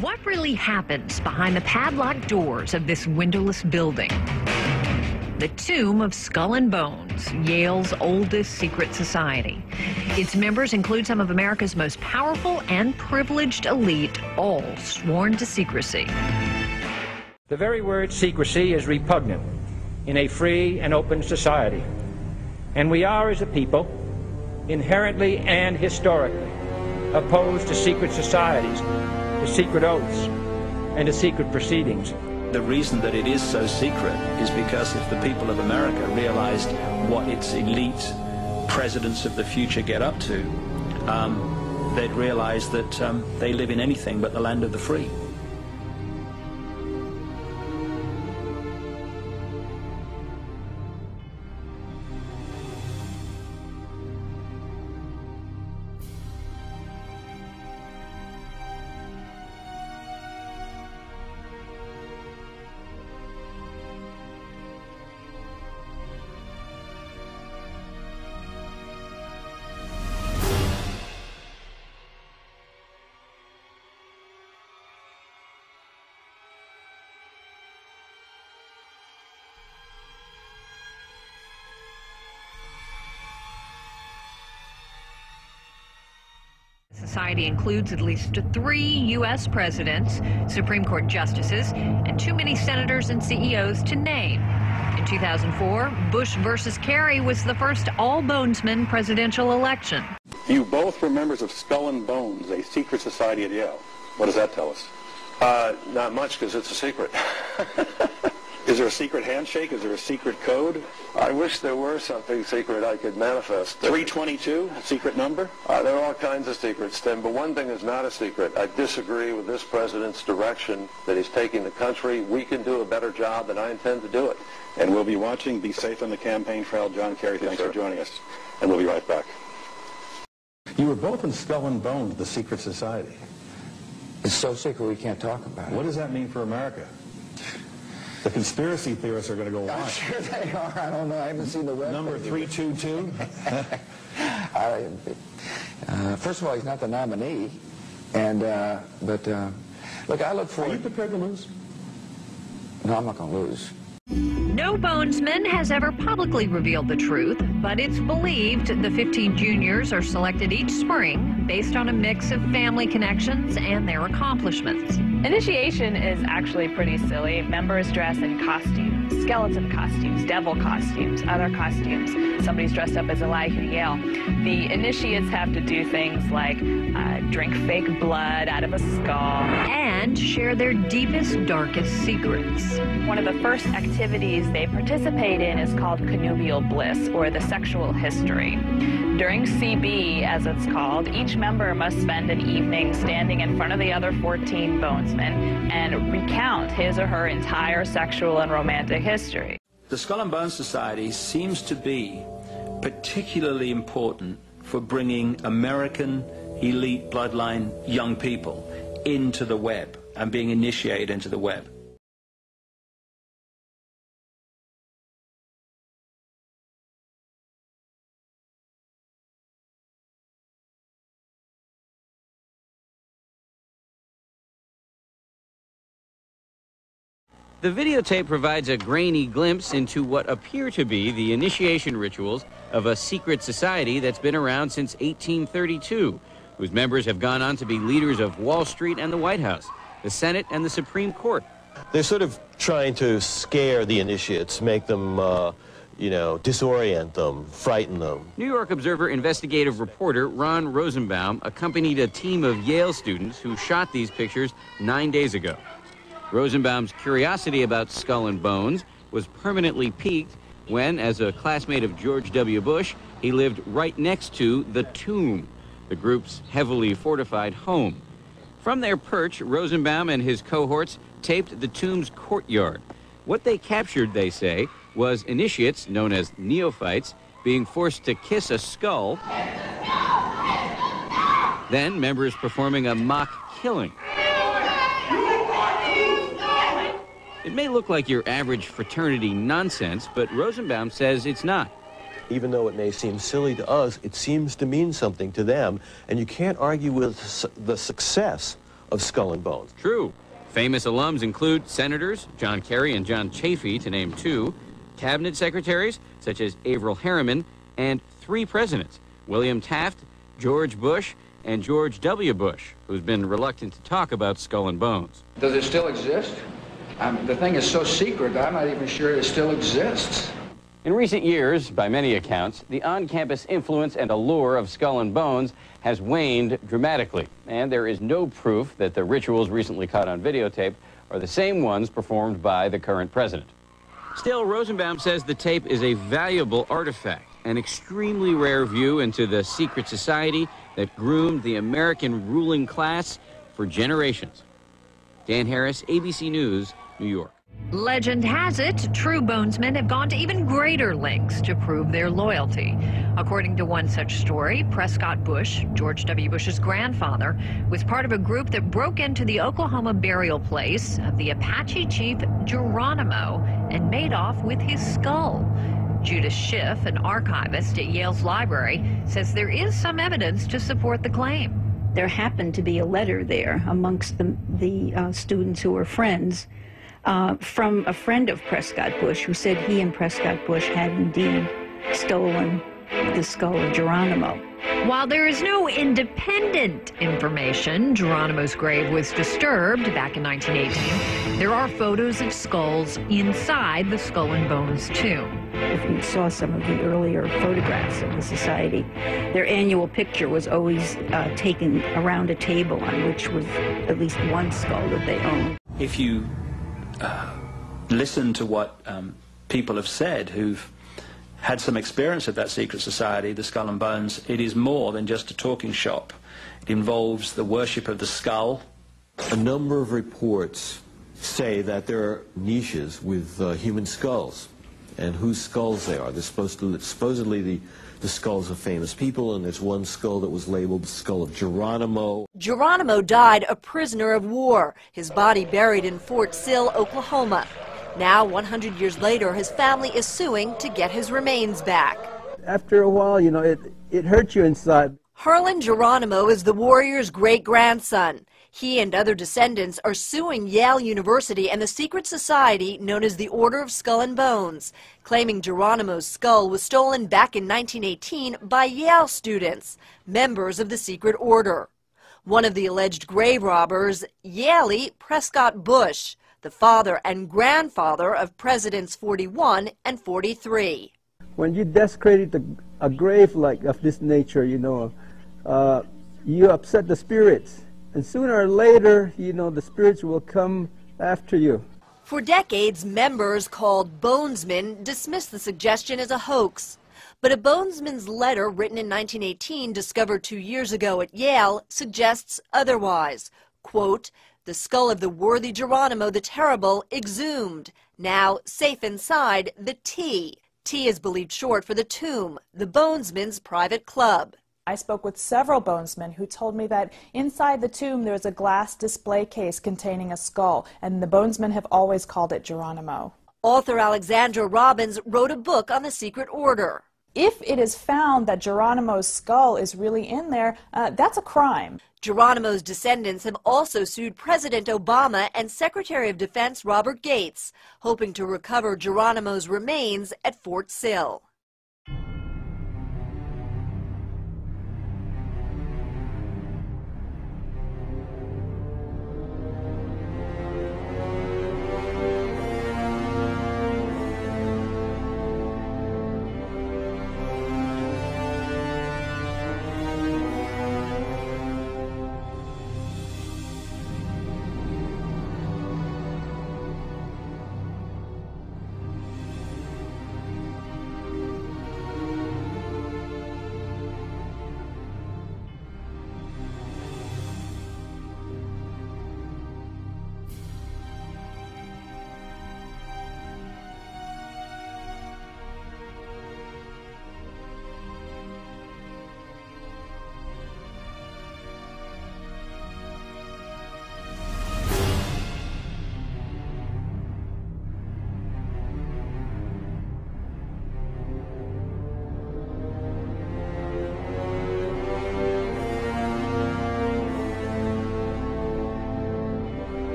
What really happens behind the padlocked doors of this windowless building? The Tomb of Skull and Bones, Yale's oldest secret society. Its members include some of America's most powerful and privileged elite, all sworn to secrecy. The very word secrecy is repugnant in a free and open society. And we are, as a people, inherently and historically opposed to secret societies, to secret oaths, and to secret proceedings. The reason that it is so secret is because if the people of America realized what its elite presidents of the future get up to, they'd realize that they live in anything but the land of the free. The society includes at least 3 U.S. presidents, Supreme Court justices, and too many senators and CEOs to name. In 2004, Bush versus Kerry was the first all-bonesman presidential election. You both were members of Skull and Bones, a secret society at Yale. What does that tell us? Not much, because it's a secret. Is there a secret handshake? Is there a secret code? I wish there were something secret I could manifest. 322, secret number? There are all kinds of secrets, Tim, but one thing is not a secret. I disagree with this president's direction that he's taking the country. We can do a better job, and I intend to do it. And we'll be watching. Be safe on the campaign trail. John Kerry, thanks for joining us. And we'll be right back. You were both in Skull and Bones, the secret society. It's so secret we can't talk about it. What does that mean for America? The conspiracy theorists are going to go I'm wild. sure they are. I don't know. I haven't seen the web. Number 322? First of all, he's not the nominee. And, look, I look forward... Are you prepared to lose? No, I'm not going to lose. No bonesman has ever publicly revealed the truth, but it's believed the 15 juniors are selected each spring based on a mix of family connections and their accomplishments. Initiation is actually pretty silly. Members dress in costumes, skeleton costumes, devil costumes, other costumes. Somebody's dressed up as Elihu Yale. The initiates have to do things like drink fake blood out of a skull. And share their deepest, darkest secrets. One of the first activities they participate in is called connubial bliss, or the sexual history. During CB, as it's called, each member must spend an evening standing in front of the other 14 bonesmen and recount his or her entire sexual and romantic history. The Skull and Bones Society seems to be particularly important for bringing American elite bloodline young people into the web and being initiated into the web. The videotape provides a grainy glimpse into what appear to be the initiation rituals of a secret society that's been around since 1832, whose members have gone on to be leaders of Wall Street and the White House, the Senate and the Supreme Court. They're sort of trying to scare the initiates, make them, disorient them, frighten them. New York Observer investigative reporter Ron Rosenbaum accompanied a team of Yale students who shot these pictures 9 days ago. Rosenbaum's curiosity about Skull and Bones was permanently piqued when, as a classmate of George W. Bush, he lived right next to the Tomb, the group's heavily fortified home. From their perch, Rosenbaum and his cohorts taped the Tomb's courtyard. What they captured, they say, was initiates, known as neophytes, being forced to kiss a skull, then members performing a mock killing. It may look like your average fraternity nonsense, but Rosenbaum says it's not. Even though it may seem silly to us, it seems to mean something to them, and you can't argue with the success of Skull and Bones. True. Famous alums include senators John Kerry and John Chafee, to name two, cabinet secretaries such as Averell Harriman, and 3 presidents, William Taft, George Bush, and George W. Bush, who's been reluctant to talk about Skull and Bones. Does it still exist? The thing is so secret that I'm not even sure it still exists. In recent years, by many accounts, the on-campus influence and allure of Skull and Bones has waned dramatically, and there is no proof that the rituals recently caught on videotape are the same ones performed by the current president. Still, Rosenbaum says the tape is a valuable artifact, an extremely rare view into the secret society that groomed the American ruling class for generations. Dan Harris, ABC News, New York. Legend has it, true bonesmen have gone to even greater lengths to prove their loyalty. According to one such story, Prescott Bush, George W. Bush's grandfather, was part of a group that broke into the Oklahoma burial place of the Apache chief Geronimo and made off with his skull. Judith Schiff, an archivist at Yale's library, says there is some evidence to support the claim. There happened to be a letter there amongst the students who were friends from a friend of Prescott Bush who said he and Prescott Bush had indeed stolen the skull of Geronimo. While there is no independent information, Geronimo's grave was disturbed back in 1918. There are photos of skulls inside the Skull and Bones tomb. If you saw some of the earlier photographs of the society, their annual picture was always taken around a table on which was at least one skull that they owned. If you listen to what people have said who've had some experience of that secret society, the Skull and Bones, it is more than just a talking shop. It involves the worship of the skull. A number of reports say that there are niches with human skulls, and whose skulls they are. They're supposedly the skulls of famous people, and there's one skull that was labeled the skull of Geronimo. Geronimo died a prisoner of war, his body buried in Fort Sill, Oklahoma. Now, 100 years later, his family is suing to get his remains back. After a while, you know, it hurts you inside. Harlan Geronimo is the warrior's great-grandson. He and other descendants are suing Yale University and the secret society known as the Order of Skull and Bones, claiming Geronimo's skull was stolen back in 1918 by Yale students, members of the secret order. One of the alleged grave robbers, Yaley Prescott Bush, the father and grandfather of Presidents 41 and 43. When you desecrate a grave of this nature, you know, you upset the spirits. And sooner or later, you know, the spirits will come after you. For decades, members called bonesmen dismissed the suggestion as a hoax. But a bonesman's letter written in 1918, discovered 2 years ago at Yale, suggests otherwise. Quote, "The skull of the worthy Geronimo the Terrible exhumed. Now, safe inside, the T. T is believed short for the tomb, the bonesman's private club." I spoke with several bonesmen who told me that inside the tomb there is a glass display case containing a skull, and the bonesmen have always called it Geronimo. Author Alexandra Robbins wrote a book on the secret order. If it is found that Geronimo's skull is really in there, that's a crime. Geronimo's descendants have also sued President Obama and Secretary of Defense Robert Gates, hoping to recover Geronimo's remains at Fort Sill.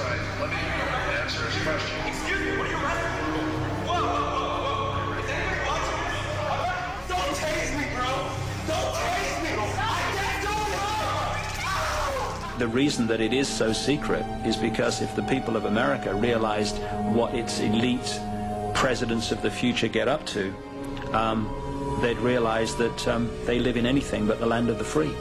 side. Let me answer his question. Excuse me, what are you running? Whoa. Is anybody watching this? Don't tase me, bro. Don't tase me. I can't do it. The reason that it is so secret is because if the people of America realized what its elite presidents of the future get up to, they'd realize that they live in anything but the land of the free.